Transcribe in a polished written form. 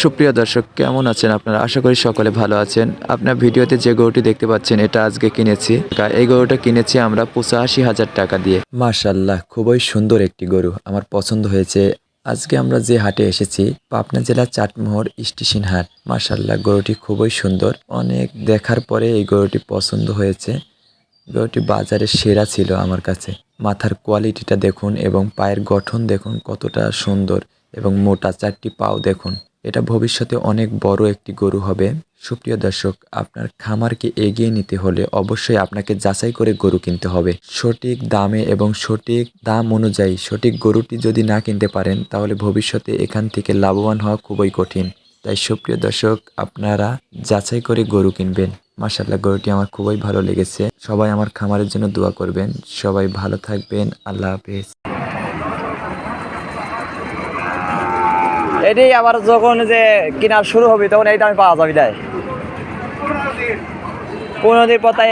সুপ্রিয় দর্শক, কেমন আছেন আপনারা? আশা করি সকলে ভালো আছেন। আপনার ভিডিওতে যে গরুটি দেখতে পাচ্ছেন, এটা আজকে কিনেছি। এই গরুটা কিনেছি আমরা ৮৫,০০০ টাকা দিয়ে। মাশাআল্লাহ, খুবই সুন্দর একটি গরু, আমার পছন্দ হয়েছে। আজকে আমরা যে হাটে এসেছি, পাবনা জেলার চাটমোহর স্টেশন হাট। মাশাআল্লাহ, গরুটি খুবই সুন্দর। অনেক দেখার পরে এই গরুটি পছন্দ হয়েছে। গরুটি বাজারে সেরা ছিল আমার কাছে। মাথার কোয়ালিটিটা দেখুন এবং পায়ের গঠন দেখুন কতটা সুন্দর এবং মোটা, 4টি পাও দেখুন। এটা ভবিষ্যতে অনেক বড় একটি গরু হবে। সুপ্রিয় দর্শক, আপনার খামারকে এগিয়ে নিতে হলে অবশ্যই আপনাকে যাচাই করে গরু কিনতে হবে। সঠিক দামে এবং সঠিক দাম অনুযায়ী সঠিক গরুটি যদি না কিনতে পারেন, তাহলে ভবিষ্যতে এখান থেকে লাভবান হওয়া খুবই কঠিন। তাই সুপ্রিয় দর্শক, আপনারা যাচাই করে গরু কিনবেন। মাশাআল্লাহ, গরুটি আমার খুবই ভালো লেগেছে। সবাই আমার খামারের জন্য দোয়া করবেন। সবাই ভালো থাকবেন। আল্লাহ হাফেজ। এটাই আবার যখন যে কেনার শুরু হবে তখন এইটা আমি পাওয়া যাবে তাই 15 দিন পর তাই